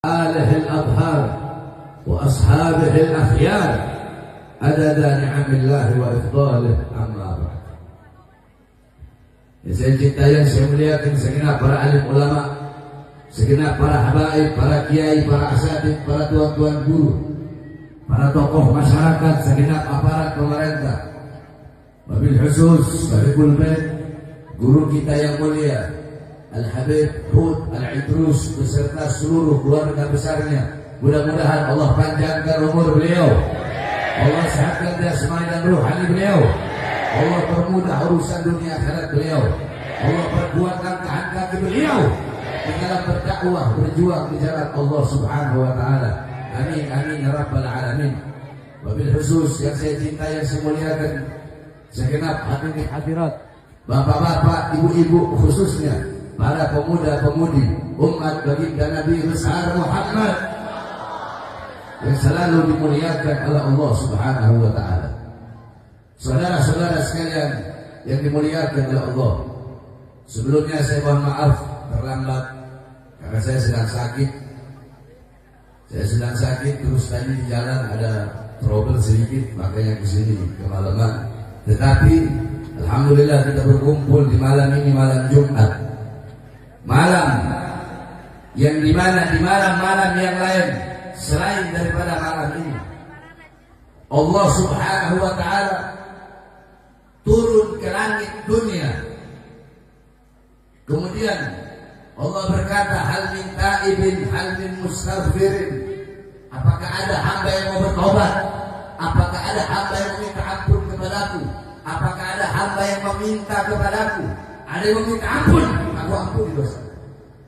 آله الأطهار وأصحابه الأخيار عدد نعم الله وإفضاله أما بعد. Saya cintai yang saya muliakan segenap para alim ulama, segenap para habaib, para kiai, para asatid, para tuan-tuan guru, para tokoh masyarakat, segenap aparat pemerintah, wabil khusus Habibul Bait, guru kita yang mulia Al-Habib Hud Al-Idrus beserta seluruh keluarga besarnya. Mudah-mudahan Allah panjangkan umur beliau, Allah sehatkan jasmani dan ruhani beliau, Allah permudah urusan dunia akhirat beliau, Allah perkuatkan tahan kaki beliau di dalam berdakwah, berjuang di jalan Allah Subhanahu wa taala. Amin amin ya rabbal alamin. Wabil khusus yang saya cintai, yang saya muliakan segenap hadirin hadirat, bapak-bapak, ibu-ibu, khususnya para pemuda-pemudi umat baginda Nabi besar Muhammad yang selalu dimuliakan oleh Allah Subhanahu wa taala. Saudara-saudara sekalian yang dimuliakan oleh Allah, sebelumnya saya mohon maaf terlambat karena saya sedang sakit. Saya sedang sakit, terus tadi di jalan ada trouble sedikit, makanya kesini kemalaman. Tetapi alhamdulillah kita berkumpul di malam ini, malam Jumat, malam yang dimana di malam-malam yang lain selain daripada malam ini Allah Subhanahu wa ta'ala turun ke langit dunia. Kemudian Allah berkata, hal min taibin, hal min mustaghfirin. Apakah ada hamba yang mau bertobat? Apakah ada hamba yang meminta ampun kepadaku? Apakah ada hamba yang meminta kepadaku? Ada yang meminta ampun, aku ampuni dosa.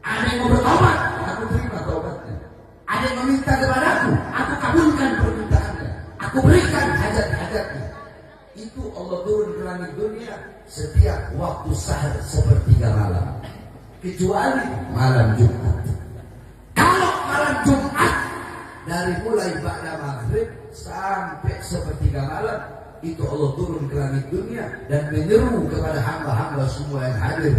Ada yang mau bertobat, aku terima taubatnya. Ada yang meminta kepadaku, aku kabulkan permintaannya, aku berikan hajat-hajatnya. Itu Allah turun ke langit dunia setiap waktu sahar sepertiga malam, kecuali malam Jumat. Kalau malam Jumat dari mulai ba'da maghrib sampai sepertiga malam, itu Allah turun ke langit dunia dan menyeru kepada hamba-hamba semua yang hadir,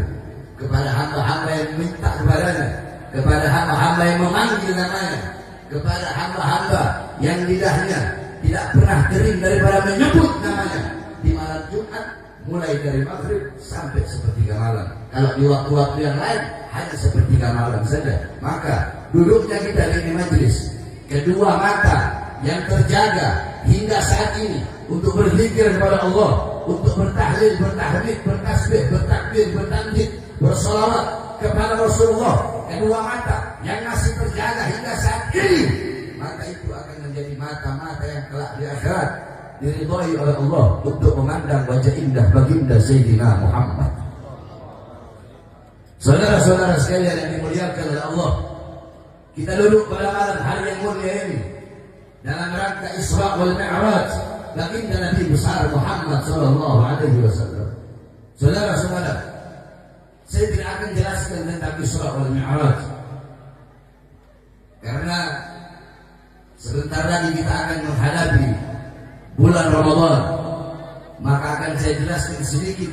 kepada hamba-hamba yang minta kepadanya, kepada hamba-hamba yang memanggil namanya, kepada hamba-hamba yang lidahnya tidak pernah kering daripada menyebut namanya di malam Jumat, mulai dari maghrib sampai sepertiga malam. Kalau di waktu-waktu yang lain hanya sepertiga malam saja. Maka duduknya kita di majelis, kedua mata yang terjaga hingga saat ini untuk berzikir kepada Allah, untuk bertahlil, bertahmid, bertasbih, bertakbir, bertanjid, bersolawat kepada Rasulullah, kedua mata yang masih terjaga hingga saat ini, maka itu akan menjadi mata-mata yang kelak di akhirat diridhai oleh Allah untuk memandang wajah indah baginda Sayyidina Muhammad. Saudara-saudara sekalian yang dimuliakan oleh Allah, kita duduk pada malam hari yang mulia ini dalam rangka Isra wal Mi'raj baginda Nabi besar Muhammad sallallahu alaihi wasallam. Saudara-saudara, saya tidak akan jelaskan tentang Isra wal Mi'raj karena sebentar lagi kita akan menghadapi bulan Ramadan, maka akan saya jelaskan sedikit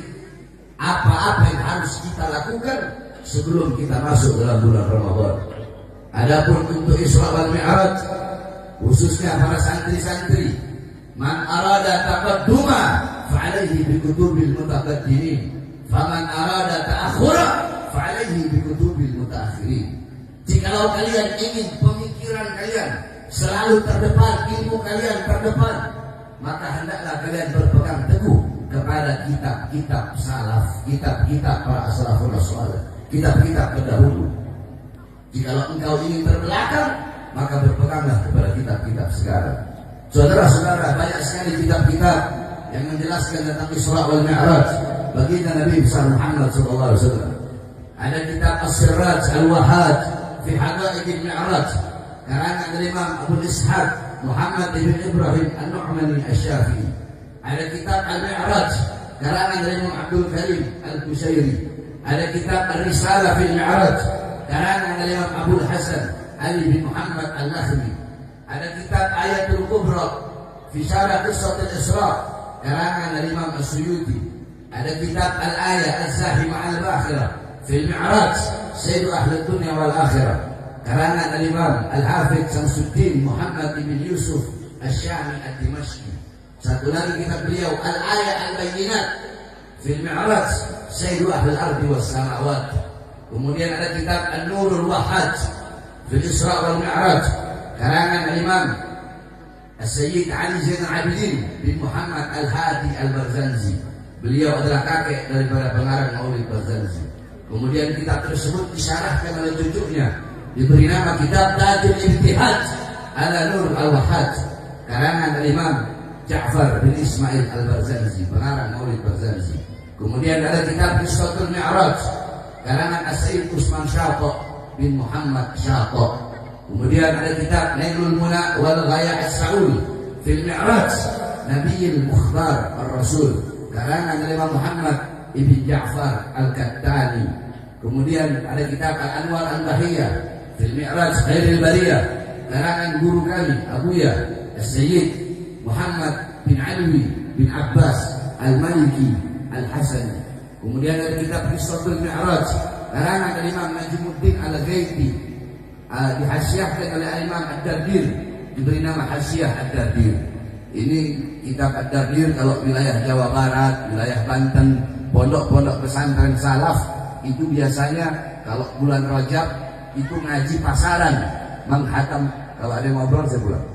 apa-apa yang harus kita lakukan sebelum kita masuk dalam bulan Ramadan. Adapun untuk Isra wal Mi'raj, khususnya para santri-santri, man arada taqadduma fa'alaihi bi kutubil mutaqaddimin, faman arada ta'akhura fa'alaihi bi kutubil mutaakhirin. Jikalau kalian ingin pemikiran kalian selalu terdepan, ilmu kalian terdepan, maka hendaklah kalian berpegang teguh kepada kitab-kitab salaf, kitab-kitab para salafun salih, kitab-kitab terdahulu. Jikalau engkau ingin terbelakang, maka berpeganglah kepada kitab-kitab sekarang. Saudara-saudara, banyak sekali kitab-kitab yang menjelaskan tentang Isra wal Mi'raj baginda Nabi besar Muhammad sallallahu alaihi wasallam. Ada kitab As-Siraj Al-Wahhaj fi Haqa'iq al-Mi'raj karangan Imam Abu Ishaq Muhammad ibn Ibrahim An-Nu'mani Asy-Syafi'i. Ada kitab Al-Mi'raj karangan Imam Abdul Karim Al-Qushairi. Ada kitab Ar-Risalah fil Mi'raj karangan Imam Abu Hasan Ali bin Muhammad Al-Lakhmi. Ada kitab Ayatul Kubra fi Syarah Qissat al-Isra karangan Imam As-Suyuti. Ada kitab Al-Ayah Az-Zahimah Al-Bakhirah fil Mi'raj Sayyidu Ahli Dunya wal Akhirah karangan Al-Imam Al-Hafidz Syamsuddin Muhammad bin Yusuf Asy-Syami Ad-Dimashqi. Satu lagi kitab beliau Al-Ayat Al-Bayyinat fil Mi'raj Sayyidu Ahlil Ardi was Samawat. Kemudian ada kitab An-Nurul Wahhad fil Isra wal Mi'raj karangan Al-Imam As-Sayyid Ali Zainal Abidin bin Muhammad Al-Hadi Al-Barzanji. Beliau adalah kakek daripada pengarang Maulid Barzanji. Kemudian kitab tersebut disyarahkan oleh cucunya, diberi nama kitab Tajul Ijtihad ala Nur Al-Wahhad karangan Al-Imam Ja'far bin Ismail Al-Barzanji, pengarang Maulid Barzanji. Kemudian ada kitab Qissatul Mi'raj karangan As-Sayyid Usman Syata bin Muhammad Syata. Kemudian ada kitab Nailul Muna wal Ghaya As-Saul fil Mi'raj Nabiyil Mukhtar Ar-Rasul karangan Imam Muhammad Ibn Ja'far Al-Kattani. Kemudian ada kitab Al-Anwar Al-Bahiyah fil Mi'raj Khairil Bariyah karangan guru kami Abuya As-Sayyid Muhammad bin Alwi bin Abbas Al-Maliki Al-Hasani. Kemudian ada kitab Qissatul Mi'raj karangan Imam Najmuddin Al-Ghaiti, dihasiahkan oleh Imam Ad-Dardir, diberi nama Hasiah Ad-Dardir. Ini kitab Ad-Dardir kalau wilayah Jawa Barat, wilayah Banten, pondok-pondok pesantren salaf itu biasanya kalau bulan Rajab itu ngaji pasaran, menghatam. Kalau ada yang ngobrol saya pulang.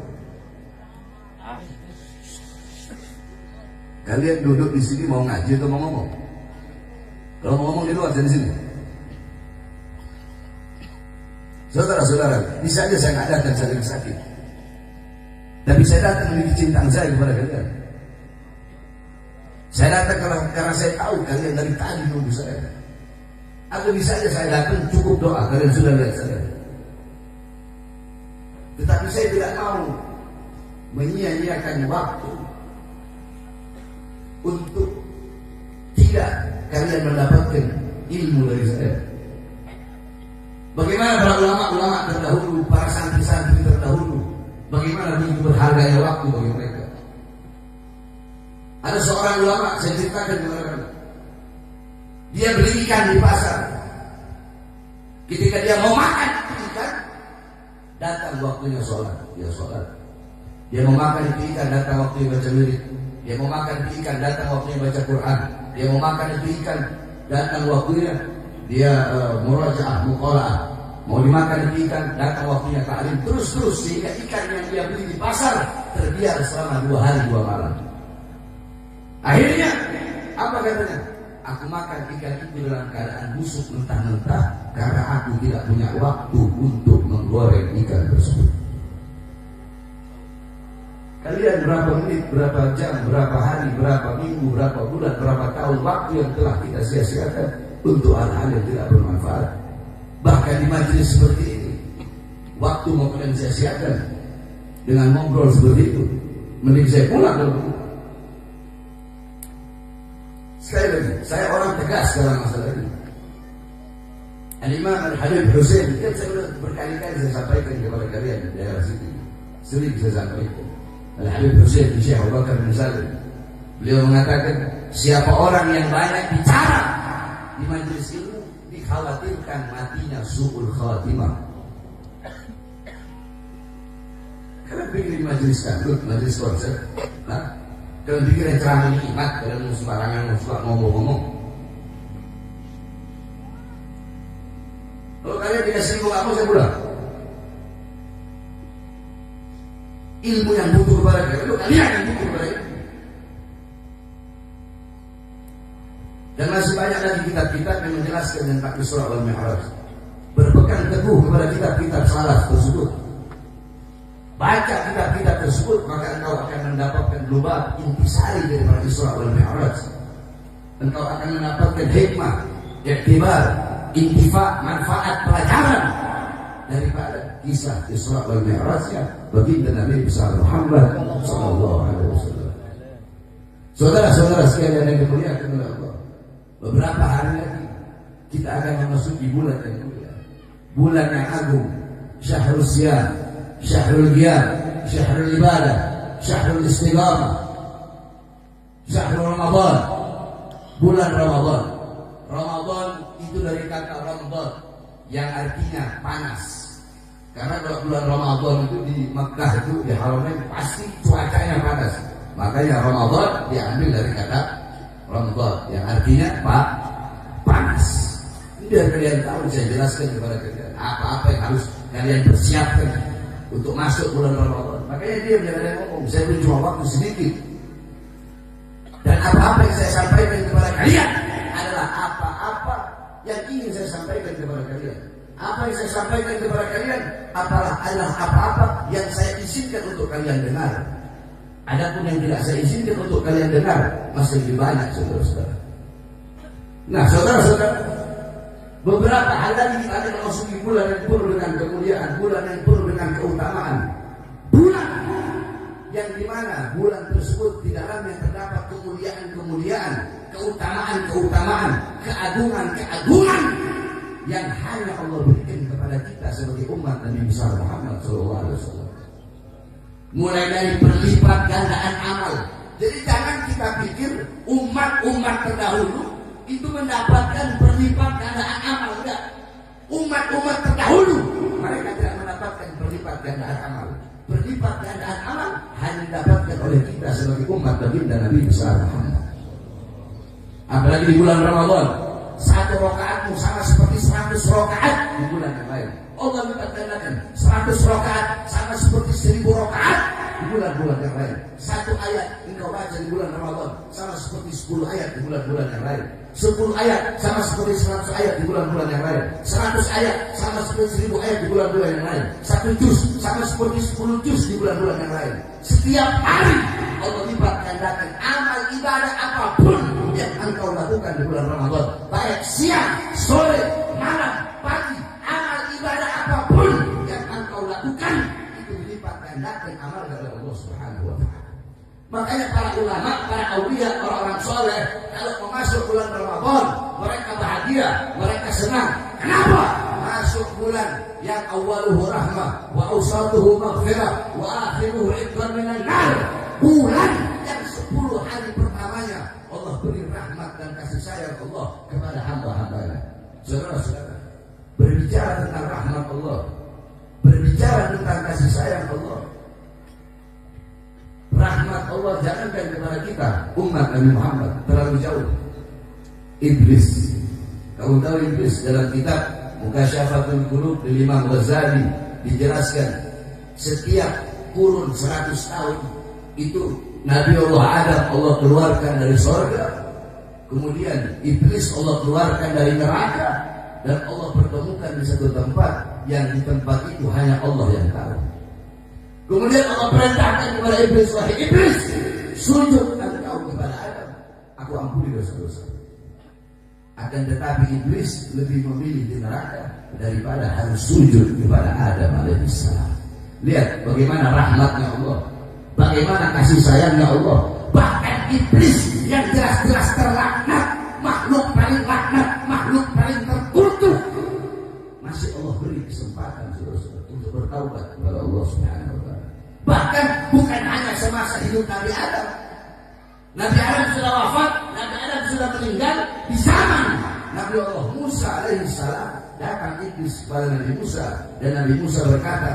Kalian duduk di sini mau ngaji atau mau ngomong? Kalau mau ngomong di luar, dari sini. Saudara-saudara, bisa aja saya nggak datang, saya lagi sakit. Tapi saya datang demi kecintaan saya kepada kalian. Saya datang karena saya tahu kalian dari tadi nunggu saya. Atau bisa aja saya datang cukup doa, kalian sudah lihat saya. Tetapi saya tidak mau menyia-nyiakan waktu untuk tidak kalian mendapatkan ilmu dari saya. Bagaimana para ulama-ulama terdahulu, para santri-santri terdahulu, bagaimana begitu berharganya waktu bagi mereka. Ada seorang ulama, saya ceritakan kepada kalian. Dia beli ikan di pasar. Ketika dia mau makan ikan, datang waktunya sholat, dia sholat. Dia mau makan ikan, datang waktunya baca wirid. Dia mau makan ikan, datang waktunya baca Quran. Dia mau makan ikan, datang waktunya dia murajaah, muqala'ah. Mau dimakan ikan, datang waktunya ta'lim. Terus-terus sehingga ikan yang dia beli di pasar terbiar selama 2 hari 2 malam. Akhirnya apa katanya? Aku makan ikan itu dalam keadaan busuk mentah-mentah karena aku tidak punya waktu untuk menggoreng ikan tersebut. Kalian berapa menit, berapa jam, berapa hari, berapa minggu, berapa bulan, berapa tahun waktu yang telah kita sia-siakan untuk hal-hal yang tidak bermanfaat. Bahkan di majelis seperti ini, waktu mau kalian sia-siakan dengan ngobrol seperti itu. Mending saya pulang dulu. Sekali lagi, saya orang tegas dalam masalah ini. Al-Imam Al-Habib Hussein, kan saya sudah berkali-kali saya sampaikan kepada kalian di daerah sini. Sering saya sampaikan. Al-Habib Hussein bin Syekh Abu Bakar bin Salim, beliau mengatakan, siapa orang yang banyak bicara di majelis ilmu dikhawatirkan matinya su'ul khatimah. Kalian pikir di majelis kandut, majelis konser, kalian pikir yang ceramah nikmat, kalian sembarangan suka ngomong-ngomong. Kalau kalian dikasih ilmu kamu, saya pulang. Ilmu yang butuh kepada kalian yang butuh kepada ilmu. Dan masih banyak lagi kitab-kitab yang menjelaskan tentang Isra wal Mi'raj. Berpegang teguh kepada kitab-kitab salaf tersebut. Baca kitab-kitab tersebut, maka engkau akan mendapatkan lubang intisari daripada Isra wal Mi'raj. Engkau akan mendapatkan hikmah, iktibar, intifa, manfaat, pelajaran daripada kisah Isra wal Mi'rajnya baginda Nabi besar Muhammad sallallahu alaihi wasallam. Saudara-saudara sekalian yang dimuliakan oleh Allah, beberapa hari lagi kita akan memasuki bulan yang mulia, bulan yang agung, Syahrul Siyam, Syahrul Qiyam, Syahrul Ibadah, Syahrul Istiqamah, Syahrul Ramadan, bulan Ramadan. Ramadan itu dari kata Ramadan yang artinya panas. Karena kalau bulan Ramadan itu di Mekah itu di Haramain pasti cuacanya panas. Makanya Ramadan diambil dari kata Ramadan yang artinya panas. Ini biar kalian tahu, saya jelaskan kepada kalian apa-apa yang harus kalian persiapkan untuk masuk bulan Ramadan. Makanya dia jangan ngomong, saya beri cuma waktu sedikit. Dan apa-apa yang saya sampaikan kepada kalian adalah apa-apa yang ingin saya sampaikan kepada kalian. Apa yang saya sampaikan kepada kalian adalah apa-apa yang saya izinkan untuk kalian dengar. Adapun yang tidak saya izinkan untuk kalian dengar masih lebih banyak, saudara-saudara. Nah, saudara-saudara, beberapa hal lagi kita akan memasuki bulan yang penuh dengan kemuliaan, bulan yang penuh dengan keutamaan, bulan yang dimana bulan tersebut di dalamnya terdapat kemuliaan-kemuliaan, keutamaan-keutamaan, keagungan-keagungan yang hanya Allah berikan kepada kita sebagai umat Nabi besar Muhammad SAW. Mulai dari berlipat gandaan amal. Jadi jangan kita pikir umat-umat terdahulu itu mendapatkan berlipat gandaan amal. Enggak. Umat-umat terdahulu mereka tidak mendapatkan berlipat gandaan amal. Berlipat gandaan amal hanya didapatkan oleh kita sebagai umat Nabi besar Muhammad. Apalagi di bulan Ramadan, satu rakaatmu sama seperti 100 rakaat di bulan yang lain. Allah mengatakan 100 rakaat sama seperti 1000 rakaat di bulan-bulan yang lain. Satu ayat engkau baca di bulan Ramadan sama seperti 10 ayat di bulan-bulan yang lain. 10 ayat sama seperti 100 ayat di bulan-bulan yang lain. 100 ayat sama seperti 1000 ayat di bulan-bulan yang lain. 1 juz sama seperti 10 juz di bulan-bulan yang lain. Setiap hari Allah lipat gandakan amal ibadah apapun yang engkau lakukan di bulan Ramadan, baik siang, sore, malam, pagi, amal ibadah apapun yang engkau lakukan itu dilipat gandakan amal dari Allah Subhanahu wa taala. Makanya para ulama, para aulia, orang-orang soleh kalau masuk bulan Ramadan mereka bahagia, mereka senang. Kenapa? Masuk bulan yang awaluhu rahmah wa awsatuhu maghfirah wa akhiruhu idran minan nar. Bulan yang 10 hari pertamanya Allah beri rahmat dan kasih sayang Allah kepada hamba-hambanya. Saudara-saudara, berbicara tentang rahmat Allah, berbicara tentang kasih sayang Allah, rahmat Allah jangankan kepada kita umat Nabi Muhammad, terlalu jauh. Iblis, kamu tahu iblis dalam kitab Mukasyafatul Qulub di Imam Ghazali dijelaskan setiap kurun 100 tahun itu Nabi Allah Adam Allah keluarkan dari surga, kemudian iblis Allah keluarkan dari neraka, dan Allah pertemukan di satu tempat yang di tempat itu hanya Allah yang tahu. Kemudian Allah perintahkan kepada iblis, wahai iblis, sujud engkau kepada Adam, aku ampuni dosa-dosa. Akan tetapi iblis lebih memilih di neraka daripada harus sujud kepada Adam alaihissalam. Lihat bagaimana rahmatnya Allah, bagaimana kasih sayangnya Allah. Bahkan iblis yang jelas-jelas terlaknat, makhluk paling laknat, makhluk paling terkutuk, masih Allah beri kesempatan untuk bertaubat kepada Allah Subhanahu wa taala. Bahkan bukan hanya semasa hidup Nabi Adam. Nabi Adam sudah wafat, Nabi Adam sudah meninggal. Di zaman Nabi Allah Musa alaihissalam datang iblis kepada Nabi Musa, dan Nabi Musa berkata,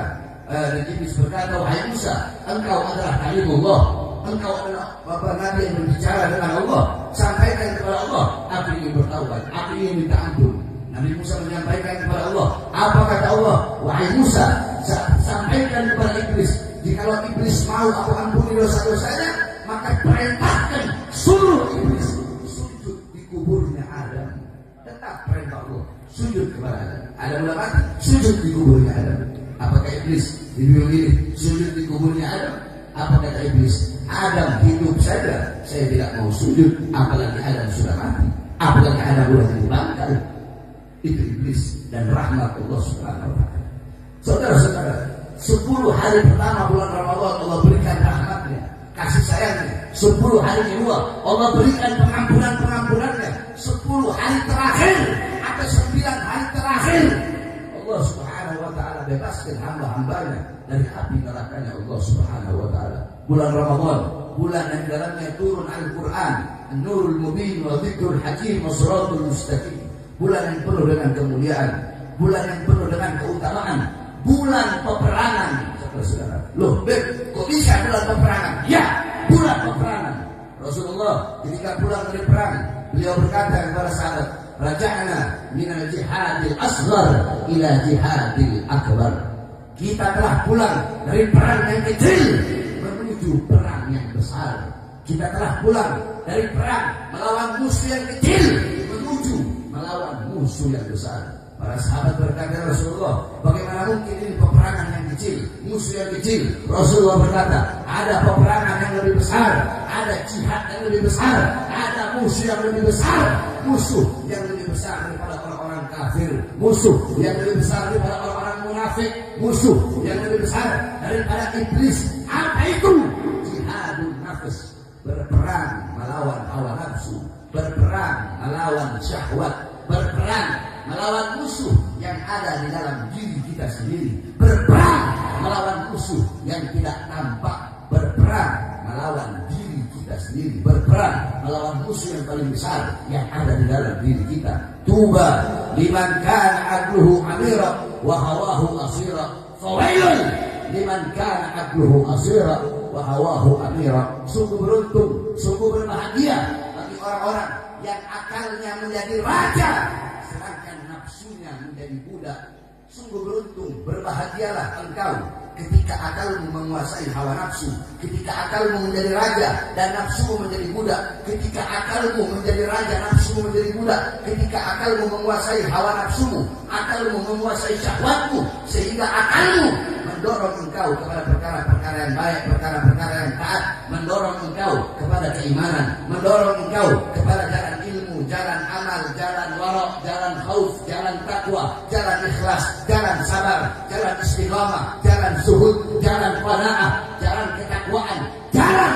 iblis berkata, wahai Musa, engkau adalah kalimullah, engkau adalah Bapak Nabi yang berbicara dengan Allah, sampaikan kepada Allah, aku ingin bertaubat, aku ingin minta ampun. Nabi Musa menyampaikan kepada Allah, apa kata Allah? Wahai Musa, sampaikan kepada iblis, jikalau iblis mau aku ampuni dosa-dosanya, maka perintahkan suruh iblis sujud di kuburnya Adam. Tetap perintah Allah, sujud kepada Adam. Adam sudah mati, sujud di kuburnya Adam. Apakah iblis dibilang ini sujud di kuburnya Adam? Apa kata iblis? Adam hidup saja saya tidak mau sujud, apalagi Adam sudah mati, apalagi Adam sudah dibangkai. Itu iblis dan rahmat Allah Subhanahu wa taala. Saudara-saudara, 10 hari pertama bulan Ramadan Allah berikan rahmatnya, kasih sayangnya. 10 hari kedua Allah berikan pengampunan-pengampunannya. 10 hari terakhir atau 9 hari terakhir Allah Subhanahu wa taala bebaskan hamba-hambanya dari api nerakanya Allah Subhanahu wa taala. Bulan Ramadan, bulan yang dalamnya turun Al-Qur'an, An-Nurul Mubin wa Dzikrul Hakim wa Shiratul Mustaqim. Bulan yang penuh dengan kemuliaan, bulan yang penuh dengan keutamaan, bulan peperangan. Saudara-saudara, loh, kok bisa bulan peperangan? Ya, bulan peperangan. Rasulullah ketika pulang dari perang, beliau berkata kepada sahabat, raja'na minal jihadil asghar ila jihadil akbar. Kita telah pulang dari perang yang kecil menuju perang yang besar. Kita telah pulang dari perang melawan musuh yang kecil menuju melawan musuh yang besar. Para sahabat berkata, Rasulullah, bagaimana mungkin ini peperangan yang kecil, musuh yang kecil? Rasulullah berkata, ada peperangan yang lebih besar, ada jihad yang lebih besar, ada musuh yang lebih besar, musuh yang lebih besar daripada orang-orang kafir, musuh yang lebih besar daripada orang-orang munafik, musuh yang lebih besar daripada iblis. Apa itu? Jihadun nafs, berperang melawan hawa nafsu, berperang melawan syahwat, berperang melawan musuh yang ada di dalam diri kita sendiri, berperang melawan musuh yang tidak tampak, berperang melawan diri kita sendiri, berperang melawan musuh yang paling besar yang ada di dalam diri kita. Tuba liman kana aqluhu amira wa hawahu asira, fawailun liman kana aqluhu asira wa hawahu amira. Sungguh beruntung, sungguh berbahagia bagi orang-orang yang akalnya menjadi raja sedangkan nafsunya menjadi budak. Sungguh beruntung, berbahagialah engkau ketika akalmu menguasai hawa nafsu, ketika akalmu menjadi raja dan nafsumu menjadi budak, ketika akalmu menjadi raja, nafsumu menjadi budak, ketika akalmu menguasai hawa nafsumu, akalmu menguasai syahwatmu, sehingga akalmu mendorong engkau kepada perkara-perkara yang baik, perkara-perkara yang taat, mendorong engkau kepada keimanan, mendorong engkau kepada jalan ilmu, jalan amal, jalan warok, jalan khauf, jalan takwa, jalan ikhlas, jalan sabar, jalan istiqamah, jalan zuhud, jalan qanaah, jalan ketakwaan, jalan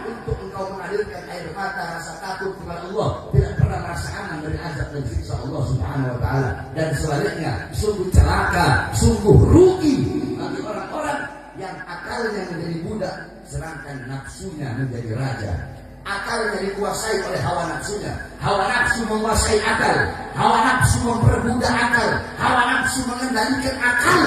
untuk engkau mengalirkan air mata rasa takut kepada Allah, tidak pernah merasa aman dari azab dan siksa Allah Subhanahu wa taala. Dan sebaliknya, sungguh celaka, sungguh rugi bagi orang-orang yang akalnya menjadi budak sedangkan nafsunya menjadi raja. Akalnya dikuasai oleh hawa nafsunya, hawa nafsu menguasai akal, hawa nafsu memperbudak akal, hawa nafsu mengendalikan akal,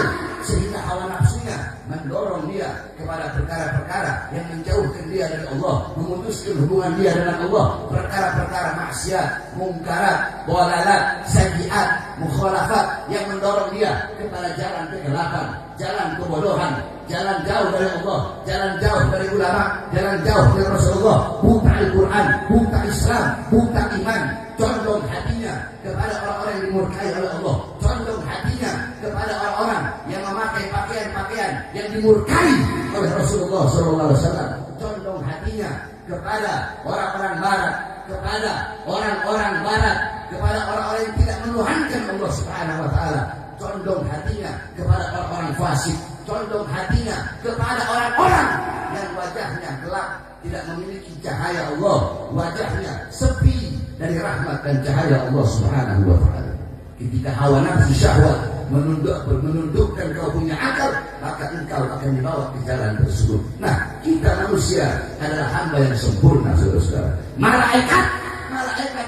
sehingga hawa nafsunya mendorong dia kepada perkara-perkara yang menjauhkan dia dari Allah, memutuskan hubungan dia dengan Allah, perkara-perkara maksiat, mungkarat, dhalalat, sayyiat, mukhalafat yang mendorong dia kepada jalan kegelapan, jalan kebodohan, jalan jauh dari Allah, jalan jauh dari ulama, jalan jauh dari Rasulullah, buta Al-Quran, buta Islam, buta iman, condong hatinya kepada orang-orang yang dimurkai oleh Allah, condong hatinya kepada orang-orang yang memakai pakaian-pakaian yang dimurkai oleh Rasulullah SAW, condong hatinya kepada orang-orang barat, kepada orang-orang barat, kepada orang-orang yang tidak menuhankan Allah Subhanahu wa taala, condong hatinya kepada orang-orang fasik, condong hatinya kepada orang-orang yang wajahnya gelap, tidak memiliki cahaya Allah, wajahnya sepi dari rahmat dan cahaya Allah Subhanahu wa taala. Ketika hawa nafsu syahwat menundukkan kau punya akal, maka engkau akan dibawa ke jalan tersebut. Nah, kita manusia adalah hamba yang sempurna, saudara-saudara. Malaikat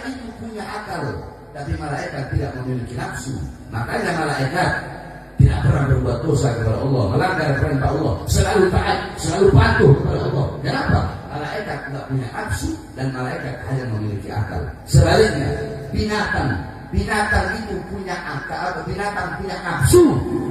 itu punya akal, tapi malaikat tidak memiliki nafsu. Makanya malaikat tidak pernah berbuat dosa kepada Allah, melanggar perintah Allah, selalu taat, selalu patuh kepada Allah. Kenapa? Malaikat tidak punya nafsu dan malaikat hanya memiliki akal. Sebaliknya, binatang itu punya akal, binatang punya nafsu,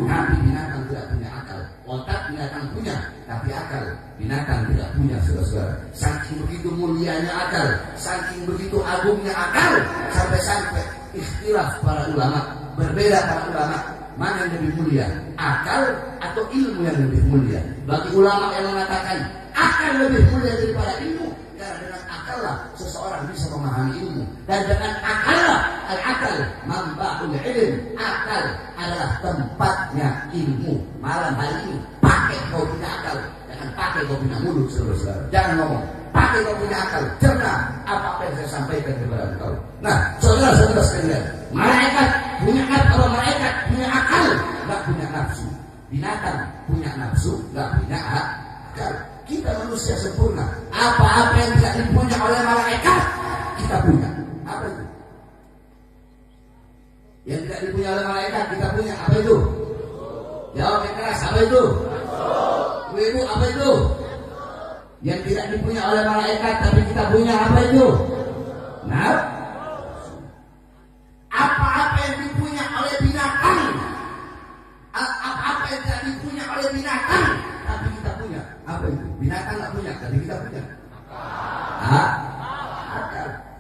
tapi binatang tidak punya akal. Otak binatang punya, tapi akal binatang tidak punya, saudara-saudara. Saking begitu mulianya akal, saking begitu agungnya akal, sampai-sampai ikhtilaf para ulama, berbeda para ulama, mana yang lebih mulia, akal atau ilmu yang lebih mulia. Bagi ulama yang mengatakan akal lebih mulia daripada ilmu, karena dengan akal lah seseorang bisa memahami ilmu, dan dengan akal lah al-akal manba'ul ilm, akal adalah tempatnya ilmu. Malam hari ini pakai kau punya akal, jangan pakai kau punya mulut, saudara-saudara. Jangan ngomong, pakai kau punya akal, cerna apa yang saya sampaikan kepada engkau. Nah, saudara-saudara sekalian, malaikat punya akal, malaikat punya akal, nggak punya nafsu. Binatang punya nafsu, nggak punya akal. Kita manusia sempurna. Apa-apa yang tidak dipunya oleh malaikat, kita punya. Apa itu? Yang tidak dipunya oleh malaikat, kita punya. Apa itu? Jawab yang keras, apa itu? Ibu, apa itu? Yang tidak dipunya oleh malaikat tapi kita punya, apa itu? Nah, apa-apa yang dipunya oleh binatang, apa-apa yang tidak dipunya oleh binatang tapi kita punya, apa itu? Binatang nggak punya tapi kita punya.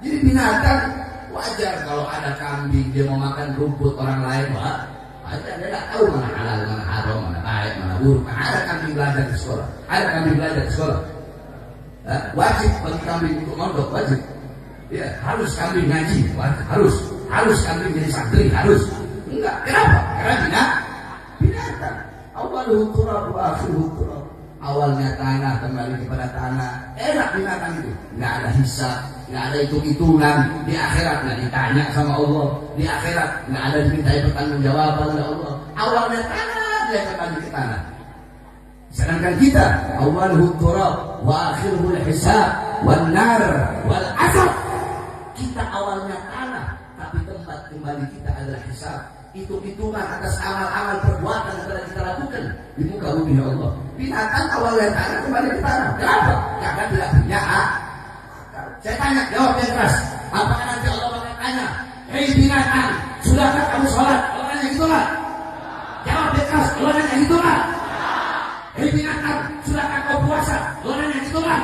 Jadi binatang wajar kalau ada kambing dia mau makan rumput orang lain, wah wajar, dia nggak tahu mana halal, mana haram, mana baik, mana buruk. Ada kambing belajar di sekolah, ada kambing belajar di sekolah. Wajib bagi kambing untuk mondok, wajib. Ya, harus kambing ngaji, harus kambing jadi santri, harus. Enggak, kenapa? Karena binatang. Awaluhu turab wa akhiruhu turab. Awalnya tanah, kembali kepada tanah. Enak binatang itu. Nggak ada hisab, nggak ada hitung-hitungan. Di akhirat nggak ditanya sama Allah. Di akhirat nggak ada dimintai pertanggungjawaban oleh Allah. Awalnya tanah, dia kembali ke tanah. Sedangkan kita, awaluhu turab wa akhiruhu hisab wan nar wal azab. Kita awalnya tanah, tapi tempat kembali kita adalah hisab. Hitung-hitungan atas amal-amal perbuatan yang telah kita lakukan di muka bumi Allah. Binatang awalnya tanah, kembali ke tanah. Kenapa? Karena tidak punya akal. Saya tanya, jawab yang keras. Apakah nanti Allah akan tanya, hei binatang, sudahkah kamu sholat? Allah nanya gitu lah. Jawab yang keras, Allah nanya gitu lah. Hei binatang, sudahkah kau puasa? Allah nanya gitu lah.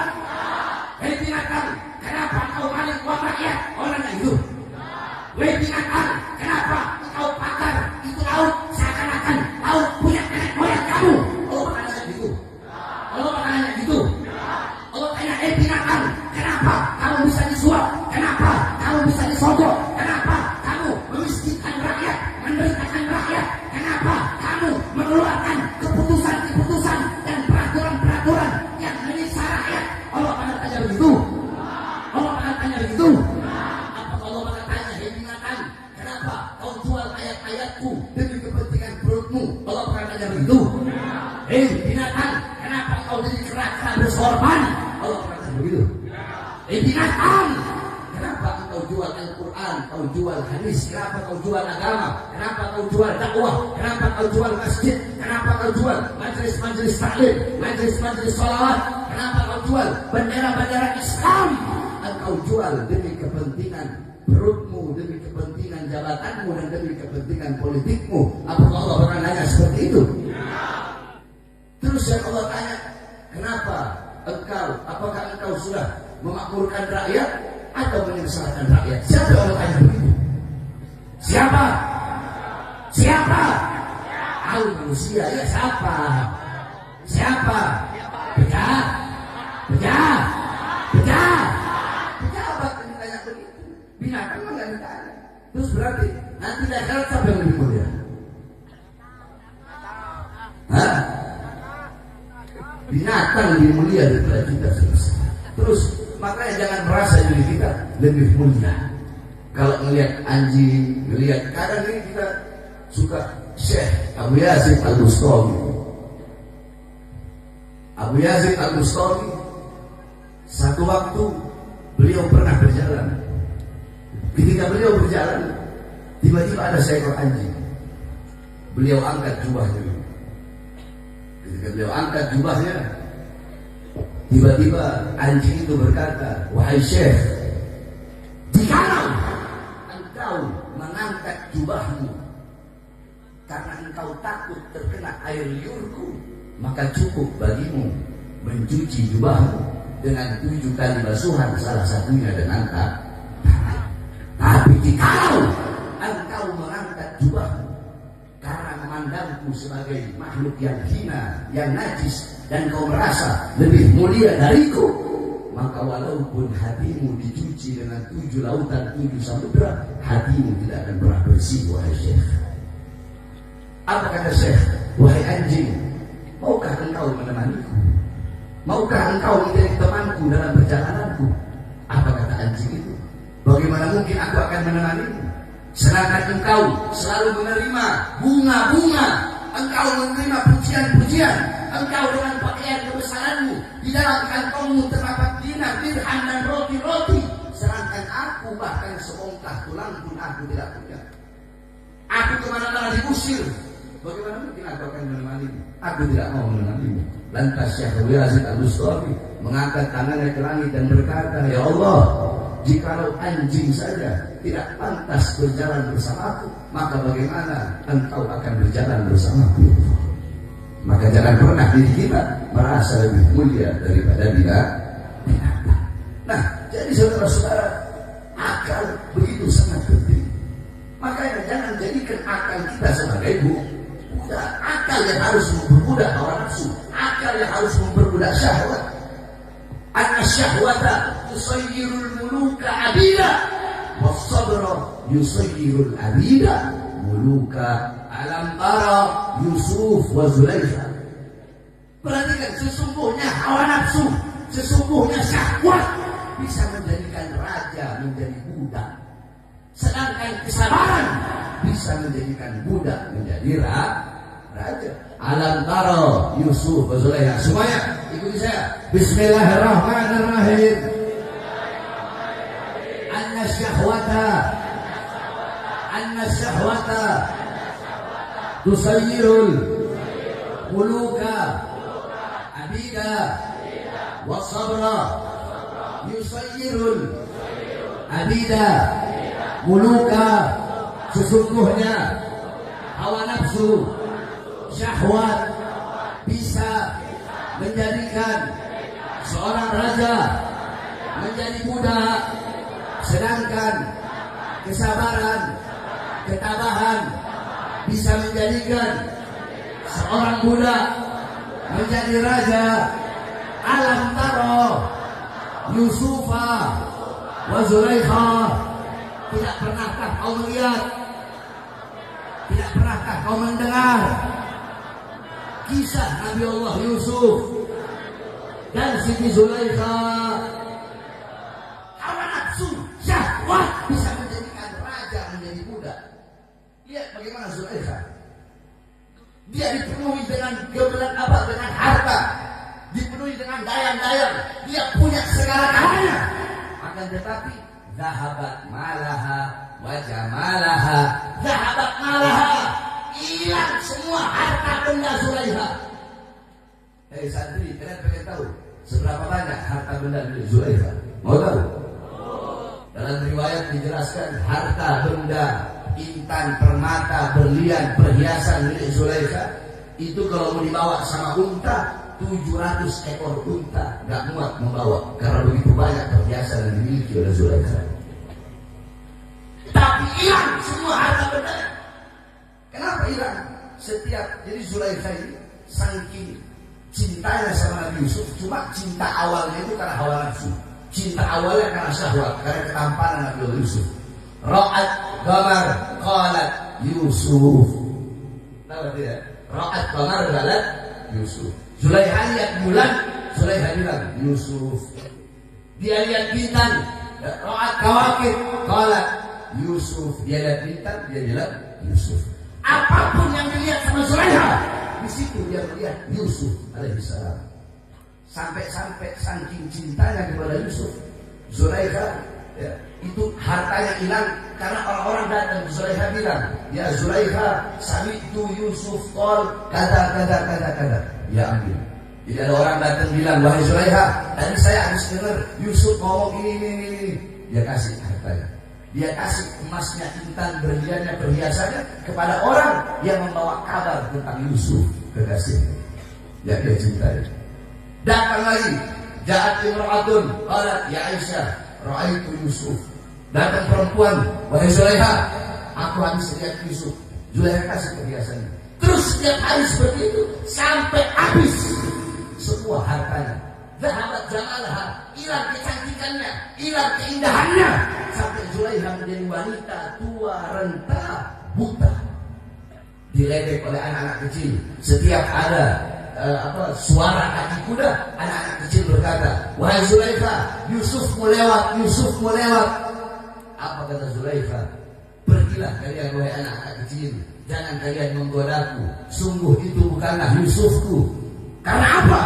Hei binatang, kenapa kau maling uang rakyat? Allah nanya gitu. Hei binatang, kenapa kau pakar itu laut seakan-akan laut punya nenek moyang kamu? Allah bakal nanya gitu. Allah bakal nanya gitu. Allah tanya, binatang, kenapa kamu bisa disuap? Kenapa kamu bisa disogok? Kenapa kamu memiskinkan rakyat, menderitakan rakyat? Kenapa kamu mengeluarkan keputusan-keputusan dan peraturan-peraturan yang menyiksa rakyat? Allah bakal tanya begitu. Allah bakal tanya begitu. Demi kepentingan perutmu, Allah akan tanya begitu. Binatang, kenapa kau jadi kerak-kerak bersorban? Allah akan tanya begitu. Binatang, kenapa kau jual Al-Quran, kau jual hadis, kenapa kau jual agama, kenapa kau jual dakwah, kenapa kau jual masjid, kenapa kau jual majelis-majelis taklim, majelis-majelis sholawat, kenapa kau jual bendera-bendera Islam? Engkau jual demi kepentingan perutmu, demi kepentingan jabatanmu, dan demi kepentingan politikmu. Apakah Allah pernah nanya seperti itu? Terus yang Allah tanya, kenapa engkau, apakah engkau sudah memakmurkan rakyat atau menyengsarakan rakyat? Siapa yang Allah tanya begitu? Siapa? Siapa? Tahu manusia, ya siapa? Siapa? Pejabat. Binatang kan nggak ditanya. Terus berarti nanti di akhirat siapa yang lebih mulia? Binatang lebih mulia daripada kita. Terus makanya jangan merasa diri kita lebih mulia. Kalau melihat anjing, melihat kadang ini kita suka Syekh Abu Yazid Al-Bustami. Abu Yazid Al-Bustami, satu waktu beliau pernah berjalan. Ketika beliau berjalan, tiba-tiba ada seekor anjing. Beliau angkat jubahnya. Ketika beliau angkat jubahnya, tiba-tiba anjing itu berkata, wahai Syekh, jikalau engkau mengangkat jubahmu karena engkau takut terkena air liurku, maka cukup bagimu mencuci jubahmu dengan 7 kali basuhan, salah satunya dengan tangan. Tapi jikalau engkau mengangkat jubahmu karena memandangku sebagai makhluk yang hina, yang najis, dan kau merasa lebih mulia dariku, maka walaupun hatimu dicuci dengan 7 lautan, 7 samudra, hatimu tidak akan pernah bersih, wahai Syekh. Apa kata Syekh? Wahai anjing, maukah engkau menemaniku? Maukah engkau menjadi temanku dalam perjalananku? Apa kata anjing itu? Bagaimana mungkin aku akan menemanimu? Sedangkan engkau selalu menerima bunga-bunga, engkau menerima pujian-pujian, engkau dengan pakaian kebesaranmu, di dalam kantongmu terdapat dinar, dirham, dan roti-roti. Sedangkan aku bahkan sebongkah tulang pun aku tidak punya. Aku kemana-mana diusir, Bagaimana mungkin aku akan menemanimu? Aku tidak mau menemanimu. Lantas Syekh Yazid Al-Bustami mengangkat tangannya ke langit dan berkata, ya Allah, jikalau anjing saja tidak pantas berjalan bersamaku, maka bagaimana engkau akan berjalan bersamaku? Maka jangan pernah diri kita merasa lebih mulia daripada binatang. Nah, jadi saudara-saudara, akal begitu sangat penting. Makanya jangan jadikan akal kita sebagai budak. Akal yang harus memperbudak hawa nafsu, akal yang harus memperbudak syahwat. An-syahwata yusayyirul muluka abida, was-sabra yusayyirul abida muluka. Alam tara Yusuf wa Zulaikha. Perhatikan, sesungguhnya hawa nafsu, sesungguhnya syahwat bisa menjadikan raja menjadi budak. Sedangkan kesabaran bisa menjadikan budak menjadi raja. Alam tara Yusuf wa Zulaikha. Semuanya ikuti saya. Bismillahirrahmanirrahim. An-syahwata tusayyirul muluka abida, was-sabra yusayyirul abida muluka. Sesungguhnya hawa nafsu, syahwat bisa menjadikan seorang raja menjadi budak, sedangkan kesabaran, ketabahan bisa menjadikan seorang budak menjadi raja. Alam taro Yusufa wa Zulaikha. Tidak pernahkah kau melihat, tidak pernahkah kau mendengar kisah Nabi Allah Yusuf dan Siti Zulaikha? Hawa nafsu, syahwat bisa menjadikan raja menjadi budak. Lihat bagaimana Zulaikha. Dia dipenuhi dengan dengan harta, dipenuhi dengan dayang-dayang, dia punya segala-galanya. Akan tetapi zahabat malaha wa jamalaha. Zahabat malaha, hilang semua harta benda Zulaikha. Santri, kalian pengen tahu seberapa banyak harta benda milik Zulaikha? Mau tahu? Dalam riwayat dijelaskan harta benda, intan, permata, berlian, perhiasan milik Zulaikha itu kalau mau dibawa sama unta, 700 ekor unta nggak muat membawa, karena begitu banyak perhiasan yang dimiliki oleh Zulaikha. Tapi hilang semua harta benda. Kenapa hilang? Jadi Zulaikha ini saking cintanya sama Nabi Yusuf, cuma cinta awalnya itu karena hawa nafsu, cinta awalnya karena syahwat, karena ketampanan Nabi Yusuf. Ra'at qamar qalat Yusuf. Tahu tidak? Ra'at qamar qalat Yusuf. Zulaikha lihat bulan, Zulaikha bilang Yusuf. Dia lihat bintang, ra'at kawakib qalat Yusuf. Dia lihat bintang, dia bilang Yusuf. Apapun yang dilihat sama Zulaikha, di situ dia melihat Yusuf alaihissalam. Sampai-sampai saking cintanya kepada Yusuf, Zulaikha itu hartanya hilang karena orang-orang datang. Zulaikha bilang, ya Zulaikha, sami'tu Yusuf qol kada. Ya ambil. Jadi ada orang datang bilang, wahai Zulaikha, tadi saya habis dengar Yusuf ngomong ini. Dia kasih hartanya. Dia kasih emasnya, intan, berliannya, perhiasannya kepada orang yang membawa kabar tentang Yusuf, kekasihnya yang dia cintai. Datang lagi, ja'at imra'atun qalat ya Aisyah ra'aitu Yusuf. Datang perempuan, wahai Zulaikha, aku habis lihat Yusuf. Zulaikha kasih perhiasannya. Terus setiap hari seperti itu sampai habis semua hartanya. Zahabat jamalah, hilang kecantikannya, hilang keindahannya, sampai Zulaikha menjadi wanita tua, renta, buta, diledek oleh anak-anak kecil. Setiap ada suara kaki kuda, anak-anak kecil berkata, wahai Zulaikha, Yusuf mau lewat. Apa kata Zulaikha? Pergilah kalian wahai anak-anak kecil, jangan kalian menggodaku, sungguh itu bukanlah Yusufku. Karena apa?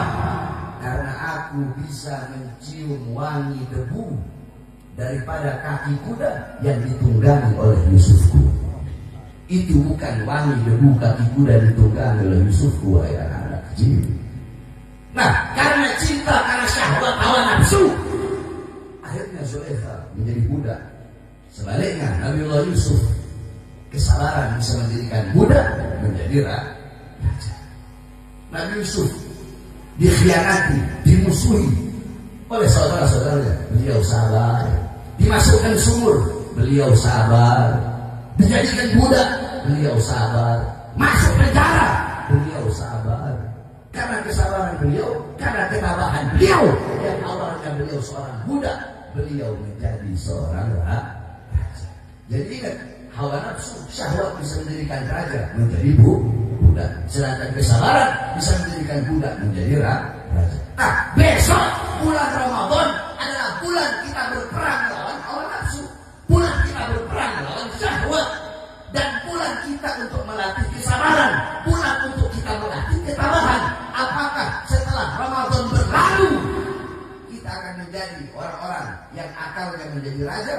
Karena aku bisa mencium wangi debu daripada kaki kuda yang ditunggangi oleh Yusufku. Itu bukan wangi debu kaki kuda ditunggangi oleh Yusuf, wahai anak kecil. Nah, karena cinta, karena syahwat hawa nafsu, akhirnya Zulaikha menjadi budak. Sebaliknya Nabiullah Yusuf, kesabaran bisa menjadikan budak menjadi raja. Nabi Yusuf dikhianati, dimusuhi oleh saudara-saudaranya, beliau sabar. Dimasukkan sumur, beliau sabar. Dijadikan budak, beliau sabar. Masuk penjara, beliau sabar. Karena kesabaran beliau, karena ketabahan beliau, yang awalnya beliau seorang budak, beliau menjadi seorang raja. Jadi ingat, hawa nafsu, syahwat bisa menjadikan raja menjadi budak. Sedangkan kesabaran bisa menjadikan budak menjadi raja. Nah, besok bulan Ramadan adalah bulan kita berperang melawan hawa nafsu, bulan kita berperang melawan syahwat, dan bulan kita untuk melatih kesabaran, bulan untuk kita melatih ketabahan. Apakah setelah Ramadan berlalu kita akan menjadi orang-orang yang akalnya menjadi raja,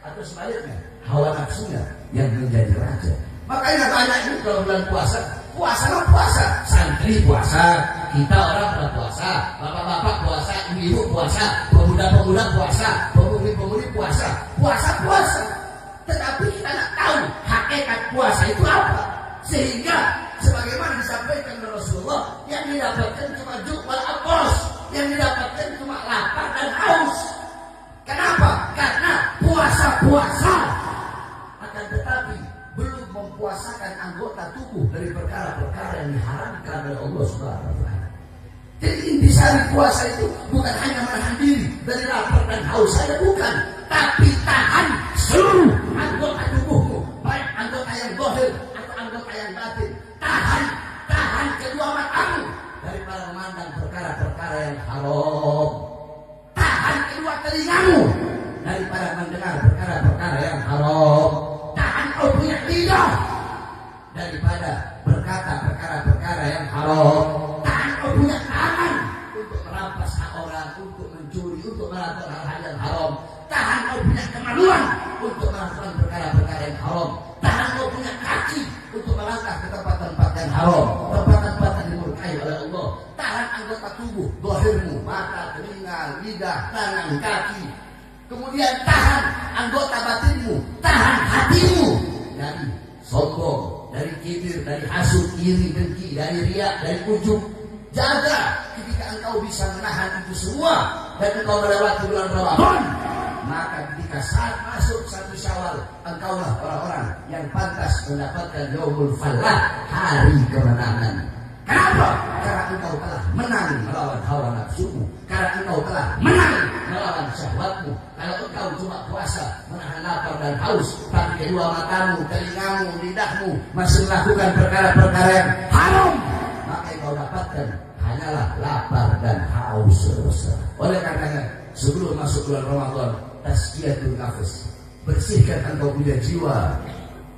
atau sebaliknya hawa nafsunya yang menjadi raja? Makanya banyak itu kalau bulan puasa, puasa, santri puasa, kita orang pada puasa, bapak-bapak puasa, ibu-ibu puasa, pemuda-pemuda puasa, pemudi-pemudi puasa. Tetapi kita tidak tahu hakikat puasa itu apa. Sehingga sebagaimana disampaikan oleh Rasulullah, yang didapatkan cuma ju'wal atas, yang didapatkan cuma lapar dan haus. Kenapa? Karena puasa, akan tetapi belum mempuasakan anggota tubuh dari perkara-perkara yang diharamkan oleh Allah Subhanahu wa Ta'ala. Jadi intisari puasa itu bukan hanya menahan diri dari lapar dan haus saja, bukan, tapi tahan seluruh anggota tubuhmu, baik anggota yang zahir atau anggota yang batin. Tahan kedua matamu daripada memandang perkara-perkara yang haram. Tahan kedua telingamu daripada mendengar perkara-perkara yang haram. Tahan kau punya lidah daripada berkata perkara-perkara yang haram. Tahan kau punya tangan untuk merampas hak orang, untuk mencuri, untuk melakukan hal-hal yang haram. Tahan kau punya kemaluan untuk melakukan perkara-perkara yang haram. Tahan kau punya kaki untuk melangkah ke tempat-tempat yang haram, tempat-tempat yang dimurkai oleh Allah. Tahan anggota tubuh, zahirmu, mata, telinga, lidah, tangan, kaki. Kemudian tahan anggota batinmu, tahan hatimu dari sombong, dari kibir, dari hasud, iri, dengki, dari riak, dari ujub. Jaga ketika engkau bisa menahan itu semua dan engkau melewati bulan Ramadan, maka ketika saat masuk 1 Syawal, engkaulah orang-orang yang pantas mendapatkan Yaumul Falah, hari kemenangan. Kenapa? Karena engkau telah menang melawan hawa nafsumu, karena engkau telah menang melawan syahwatmu. Kalau engkau cuma puasa menahan lapar dan haus, tapi kedua matamu, telingamu, lidahmu masih melakukan perkara-perkara yang haram, maka engkau dapatkan hanyalah lapar dan haus terus. Oleh karenanya, sebelum masuk bulan Ramadan, tazkiyatul nafs, bersihkan engkau punya jiwa.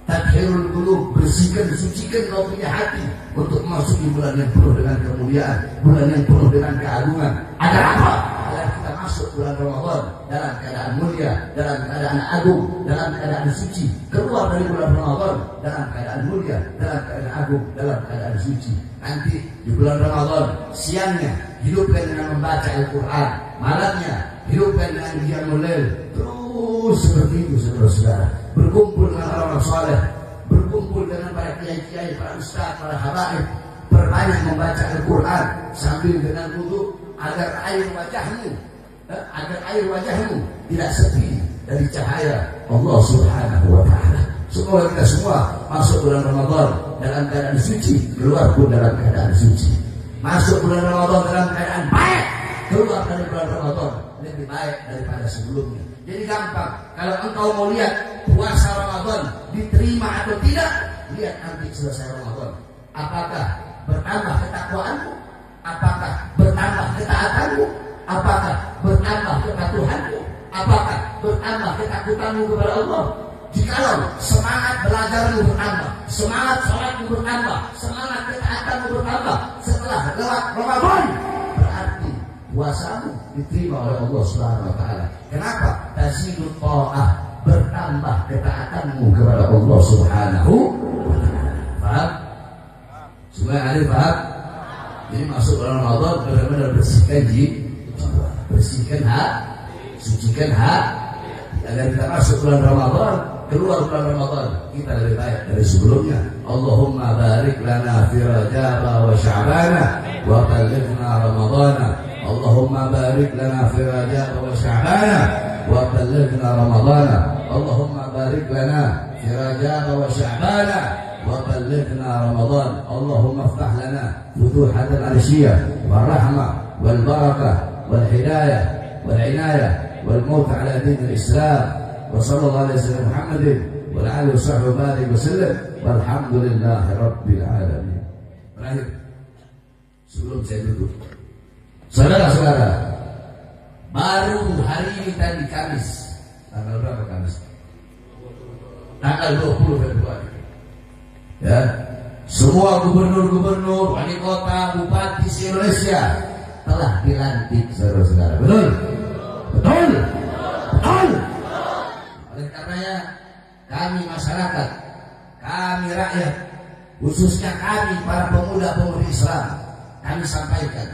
Tathirul qulub, bersihkan, sucikan kau punya hati untuk memasuki bulan yang penuh dengan kemuliaan, bulan yang penuh dengan keagungan. Agar apa? Agar kita masuk bulan Ramadan dalam keadaan mulia, dalam keadaan agung, dalam keadaan suci. Keluar dari bulan Ramadan dalam keadaan mulia, dalam keadaan agung, dalam keadaan suci. Nanti di bulan Ramadan, siangnya hidupkan dengan membaca Al-Quran, malamnya hidupkan dengan qiyamul lail. Terus seperti itu, saudara-saudara. Berkumpul dengan orang-orang saleh, berkumpul dengan para kiai-kiai, para ustaz, para habaib, berbanyak membaca Al-Quran sambil dengan wudu, agar air wajahmu tidak sepi dari cahaya Allah Subhanahu wa Ta'ala. Semoga kita semua masuk bulan Ramadan dalam keadaan suci, keluar pun dalam keadaan suci. Masuk bulan Ramadan dalam keadaan baik, keluar dari bulan Ramadan lebih baik daripada sebelumnya. Jadi gampang, kalau engkau mau lihat puasa Ramadan diterima atau tidak, lihat nanti selesai Ramadan. Apakah bertambah ketakwaanmu? Apakah bertambah ketaatanmu? Apakah bertambah kepatuhanmu? Apakah bertambah ketakutanmu kepada Allah? Jikalau semangat belajarmu bertambah, semangat sholatmu bertambah, semangat ketaatanmu bertambah setelah lewat Ramadan, berarti puasamu diterima oleh Allah Subhanahu wa Ta'ala. Kenapa? Tazidut ta'ah, bertambah bertambah ketaatanmu kepada Allah Subhanahu wa Ta'ala. Paham? Semua yang ada paham? Jadi masuk bulan Ramadan benar-benar bersihkan jiwa, bersihkan hati, sucikan hati. Agar kita masuk bulan Ramadan, keluar bulan Ramadan kita lebih baik dari sebelumnya. Allahumma barik lana fi Rajab wa Sya'ban wa ballighna Ramadan. Allahumma barik lana fi Rajab wa Sya'ban wa ballighna Ramadan. Allahumma barik lana fi Rajab wa Sya'ban wa ballighna Ramadan. Allahumma iftah lana futuhat al-arsyiyah wal rahmah wal barakah wal hidayah wal inayah wal maut ala din al-Islam. Wa sallallahu alaihi wasallam Muhammadin wa ala alihi wasahbihi wasallam walhamdulillahi rabbil alamin. Terakhir, sebelum saya duduk, saudara-saudara, baru hari ini tadi Kamis, tanggal berapa Kamis? Tanggal 20 Februari. Ya, semua gubernur-gubernur, wali kota, bupati se-Indonesia telah dilantik, saudara-saudara. Betul? Betul? Betul? Oleh karenanya kami masyarakat, kami rakyat, khususnya kami para pemuda-pemudi Islam, kami sampaikan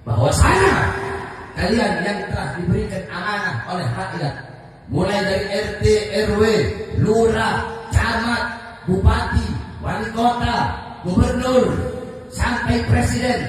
bahwasanya kalian yang telah diberikan amanah oleh rakyat, mulai dari RT, RW, lurah, camat, bupati, wali kota, gubernur, sampai presiden,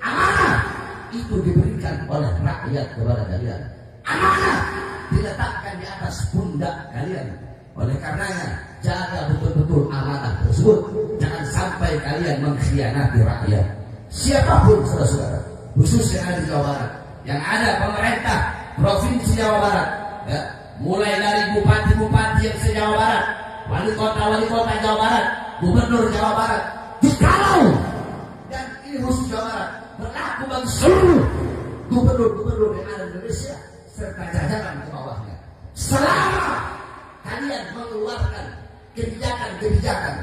amanah itu diberikan oleh rakyat kepada kalian. Amanah diletakkan di atas pundak kalian. Oleh karenanya jaga betul-betul amanah tersebut. Jangan sampai kalian mengkhianati rakyat. Siapapun saudara-saudara, khususnya yang ada di Jawa Barat, yang ada pemerintah provinsi Jawa Barat, ya, mulai dari bupati-bupati yang se-Jawa Barat, wali kota Jawa Barat, gubernur Jawa Barat, jikalau, dan ini khusus Jawa Barat, berlaku bagi seluruh gubernur-gubernur yang ada di Indonesia serta jajaran ke bawahnya. Selama kalian mengeluarkan kebijakan-kebijakan,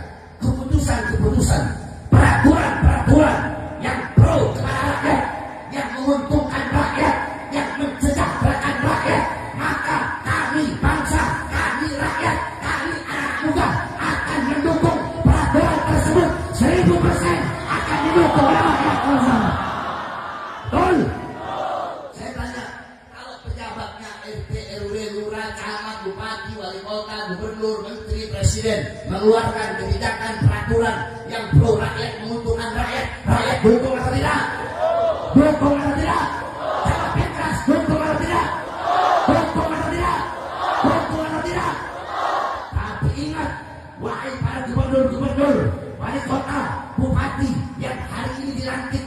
keputusan-keputusan, peraturan-peraturan yang pro kepada rakyat, yang menguntungkan rakyat, yang mensejahterakan rakyat, maka kami bangsa, kami rakyat, kami anak muda akan mendukung peraturan tersebut 1000%, akan didukung oleh rakyat. Betul? Saya tanya, kalau pejabatnya RT, RW, lurah, camat, bupati, wali kota, gubernur, menteri, presiden mengeluarkan kebijakan peraturan yang pro rakyat, menguntungkan rakyat, rakyat dukung atau tidak? Dukung atau tidak? Jawab yang keras, dukung atau tidak? Dukung atau tidak? Dukung atau tidak? Tapi ingat, wahai para gubernur-gubernur, wali kota, bupati yang hari ini dilantik,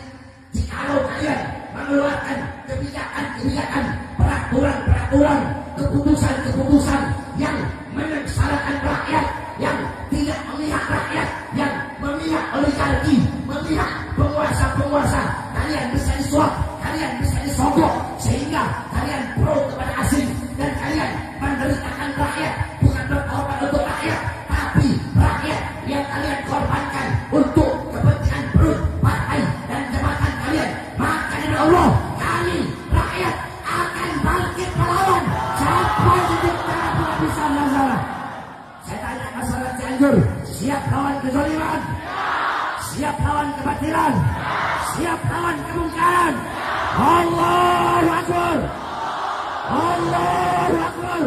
jikalau kalian mengeluarkan kebijakan-kebijakan, peraturan-peraturan, keputusan-keputusan yang menyengsarakan rakyat, yang tidak memihak rakyat, yang memihak oligarki, memihak penguasa-penguasa, kalian bisa disuap, kalian bisa disogok, sehingga kalian pro kepada asing, dan kalian menderitakan rakyat, bukan berkorban untuk rakyat, tapi rakyat yang kalian korbankan untuk kepentingan perut, partai, dan jabatan kalian. Maka dari Allah, kami rakyat akan bangkit melawan sampai titik darah penghabisan Nazarah. Saya tanya masyarakat Cianjur, siap lawan kezaliman, siap lawan kebatilan, siap lawan kemungkaran. Allahu Akbar, Allahu Akbar.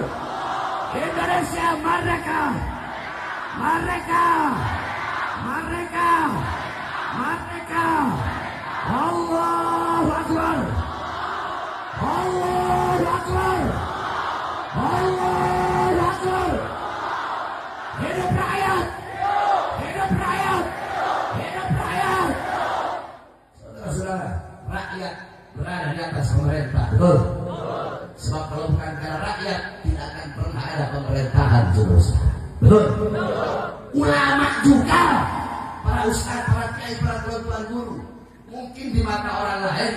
Indonesia merdeka, merdeka, merdeka, merdeka. Allahu Akbar, Allahu Akbar, Allahu Akbar. Hidup rakyat, hidup rakyat, hidup rakyat. Saudara-saudara, rakyat berada di atas pemerintah, betul? Sebab kalau bukan karena rakyat, tidak akan pernah ada pemerintahan, saudara-saudara. Betul? Ulama juga, para ustaz, para kiai, para tuan guru, mungkin di mata orang lain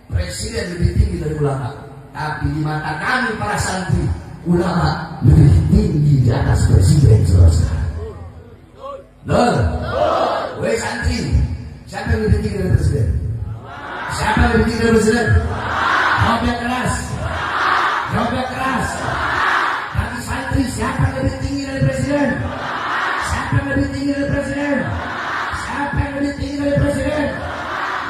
presiden lebih tinggi dari ulama, tapi di mata kami para santri, ulama lebih tinggi di atas presiden, saudara-saudara. Betul? Woi santri, siapa yang lebih tinggi dari presiden? Siapa yang lebih tinggi dari presiden? Jawab yang keras, jawab yang keras. Tapi santri Siapa yang lebih tinggi dari presiden? Siapa yang lebih tinggi dari presiden? Siapa yang lebih tinggi dari presiden?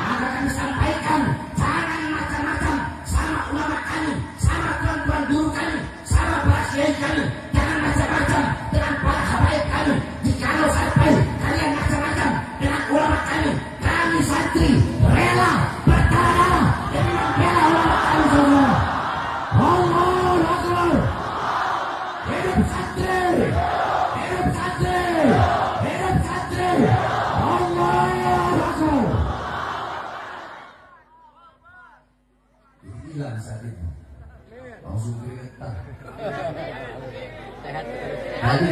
Maka kami sampaikan, jangan macam-macam sama ulama kami, sama tuan-tuan guru kami, sama para kiai kami. Jangan macam-macam dengan para habaib kami. Jikalau sampai kalian macam-macam dengan ulama kami, kami santri rela berdarah demi membela ulama kami semua. Allahu Akbar. Hidup santri, hidup santri, hidup santri. Allahu Akbar. Hilang sakitnya, langsung keringetan. Tadi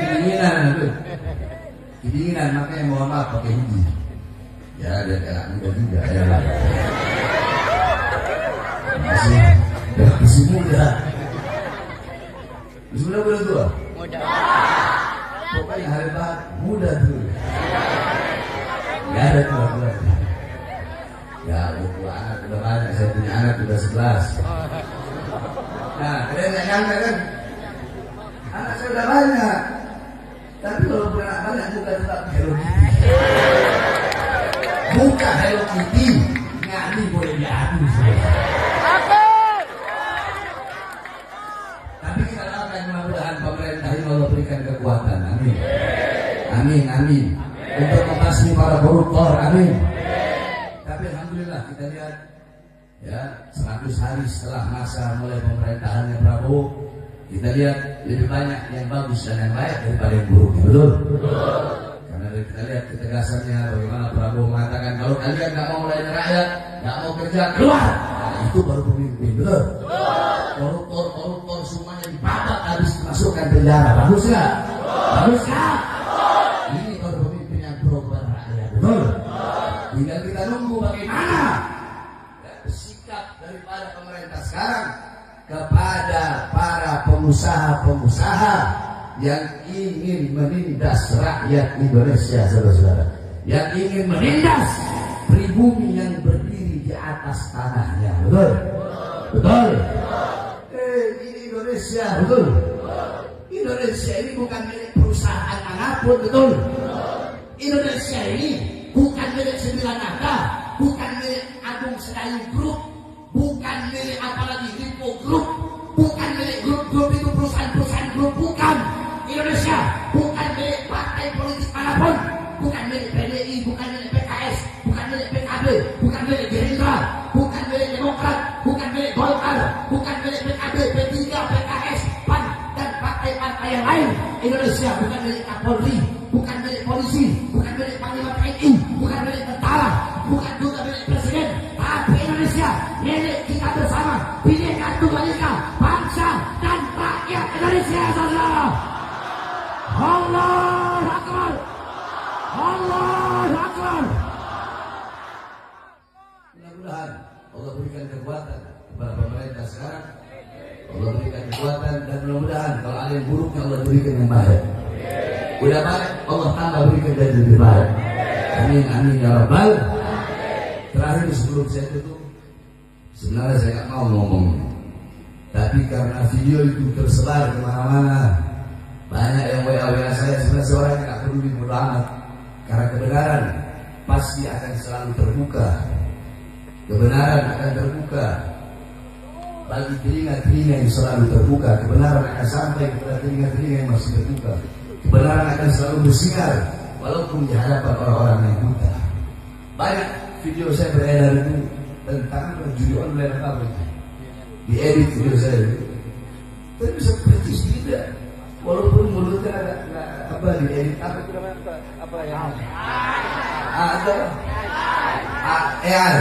kedinginan, makanya mohon maaf pakai hoodie. Ya, dia kayak muda juga ya. Masih muda. Masih muda tua? Muda. Pokoknya hebat, muda tuh. Gak ada tua-tua. Ya, tua anak udah banyak. Saya punya anak udah 11. Nah, kalian gak nyangka kan? Anak saya udah banyak. Tapi kalau punya anak banyak, muka tetap Hello Kitty. Muka Hello Kitty. Ngani boleh diadu. Tapi kita doakan mudah-mudahan pemerintah ini Allah berikan kekuatan. Amin. Amin, amin. Untuk membasmi para koruptor. Amin. Tapi alhamdulillah kita lihat ya 100 hari setelah masa mulai pemerintahannya Prabowo, kita lihat lebih banyak yang bagus dan yang baik daripada yang buruk. Betul? Karena kita lihat ketegasannya bagaimana Prabowo mengatakan kalau kalian nggak mau melayani rakyat, nggak mau kerja, keluar. Nah, itu baru pemimpin. Betul? Koruptor semuanya dibabat habis dimasukkan penjara. Bagus nggak? Bagus nggak? Ini baru pemimpin yang pro rakyat. Betul? Tinggal kita nunggu bagaimana sikap daripada pemerintah sekarang kepada para pengusaha-pengusaha yang ingin menindas rakyat Indonesia, saudara-saudara, yang ingin menindas pribumi yang berdiri di atas tanahnya. Betul? Betul? Ini Indonesia. Betul? Indonesia ini bukan milik perusahaan manapun. Betul? Indonesia ini bukan milik 9 Naga, bukan milik Agung Sedayu Group, bukan milik apalagi Lipo Group, bukan milik grup-grup itu perusahaan-perusahaan grup, bukan. Indonesia bukan milik partai politik manapun, bukan milik PDI, bukan milik PKS, bukan milik PKB, bukan milik Gerindra, bukan milik Demokrat, bukan milik Golkar, bukan milik PKB, P3, PKS, PAN, dan partai-partai yang lain. Indonesia bukan milik Kapolri, bukan milik polisi, bukan milik Panglima TNI, bukan milik tentara, bukan juga milik presiden, tapi Indonesia milik kita bersama, Bhinneka Tunggal Ika, bangsa dan rakyat Indonesia, saudara. Allahu Akbar, Allahu Akbar. Mudah-mudahan Allah berikan kekuatan kepada pemerintah sekarang, Allah berikan kekuatan, dan mudah-mudahan kalau ada yang buruknya Allah berikan yang baik. Udah baik, Allah tambah berikan jadi lebih baik. Amin, amin ya Rabbal. Terakhir sebelum saya tutup, sebenarnya saya nggak mau ngomong, tapi karena video itu tersebar kemana-mana, banyak yang WA saya. Sebenarnya seorang nggak peduli bodo amat, karena kebenaran pasti akan selalu terbuka. Kebenaran akan terbuka bagi telinga-telinga yang selalu terbuka. Kebenaran akan sampai kepada telinga-telinga yang masih terbuka. Kebenaran akan selalu bersinar walaupun di hadapan orang-orang yang buta. Banyak video saya beredar itu tentang judi online apa itu, diedit video saya itu, tapi bisa kritis tidak, walaupun mulutnya agak apa diedit apa yang ada AI,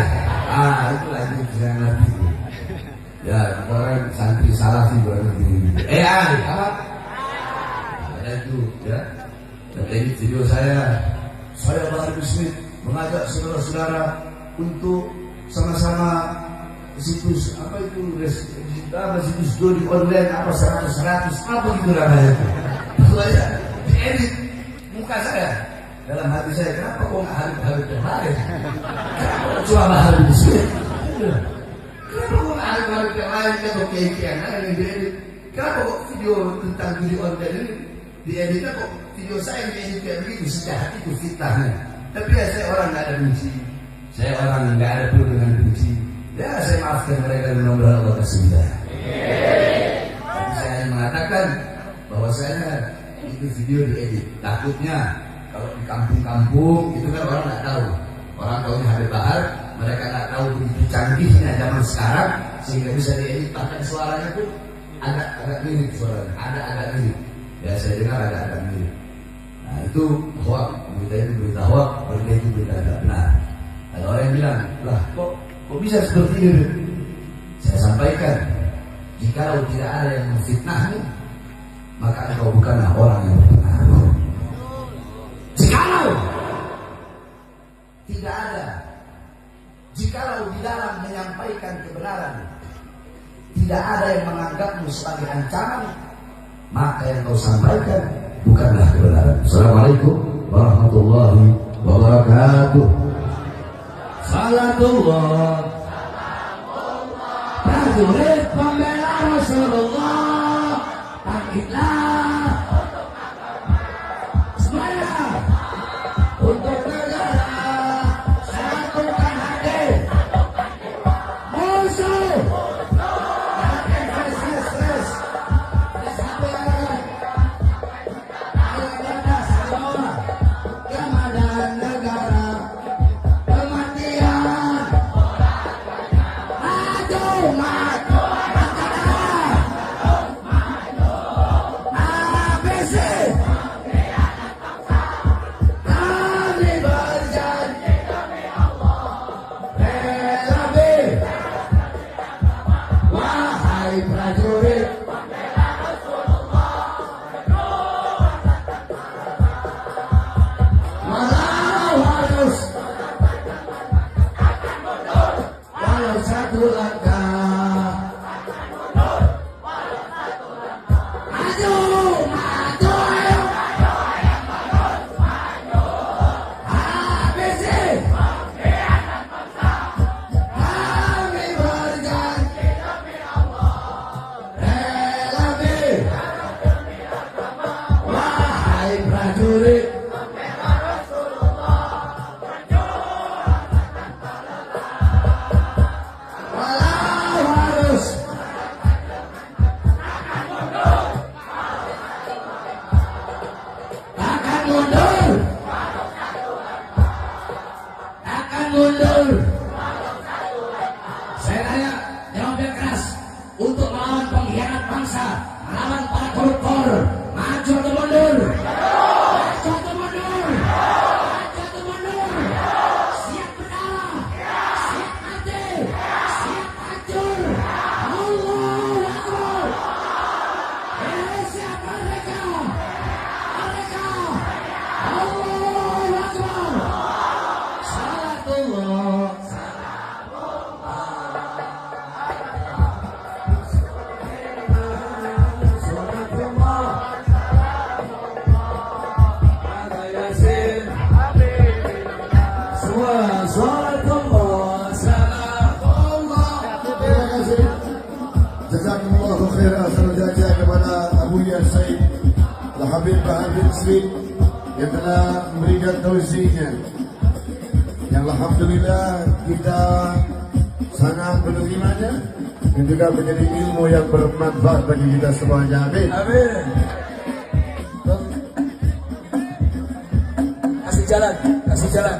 itu lagi saya ngerti. Ya orang santri salah sih berarti AI apa? Ada itu ya. Dan ini video saya Bahar Bismit mengajak saudara-saudara untuk sama-sama situs apa itu situs judi online apa 100 apa gitu namanya itu. Saya diedit muka saya, dalam hati saya, kenapa kok nggak Habib yang lain? Kenapa cuma Bahar Bismit? Kenapa kok nggak Habib yang lain? Kenapa kayak yang diedit? Kalau video tentang video organ ini dieditnya kok video saya diedit kayak begitu, sejahat itu fitnahnya. Tapi ya saya orang nggak ada benci, saya orang nggak ada perlu dengan benci. Ya saya maafkan mereka mudah-mudahan Allah kasih hidayah. Tapi saya mengatakan bahwa saya itu video diedit. Takutnya kalau di kampung-kampung itu kan orang nggak tahu. Orang tahunya Habib Bahar, mereka nggak tahu begitu canggihnya zaman sekarang sehingga bisa diedit. Bahkan suaranya pun agak mirip suaranya, agak mirip. Ya saya dengar agak mirip. Nah itu hoak, berita itu berita hoak, berita itu berita tidak benar. Ada orang yang bilang, lah kok bisa seperti ini? Saya sampaikan, jikalau tidak ada yang memfitnahmu, maka engkau bukanlah orang yang berpengaruh. Jikalau tidak ada, jikalau di dalam menyampaikan kebenaran tidak ada yang menganggapmu sebagai ancaman, maka yang kau sampaikan bukanlah kebenaran. Assalamualaikum warahmatullahi wabarakatuh. Salatullah prajurit pembela Rasulullah, bangkitlah semuanya untuk negara, satukan hati musuh. Mundur. Saya tanya, jawabnya keras. Untuk melawan pengkhianat bangsa, melawan para koruptor, maju atau mundur? Maju atau mundur? Maju atau mundur? Siap berdarah, siap mati, siap hancur. Allahu Akbar. Siapa mereka? Mereka. Allahu Akbar. Jazakumullahu khairan sahaja kepada Abu Yasin Habib Bahar bin Smith yang telah memberikan tausiahnya. Yang alhamdulillah kita sangat menerimanya dan juga menjadi ilmu yang bermanfaat bagi kita semuanya. Amin. Amin. Kasih jalan, kasih jalan.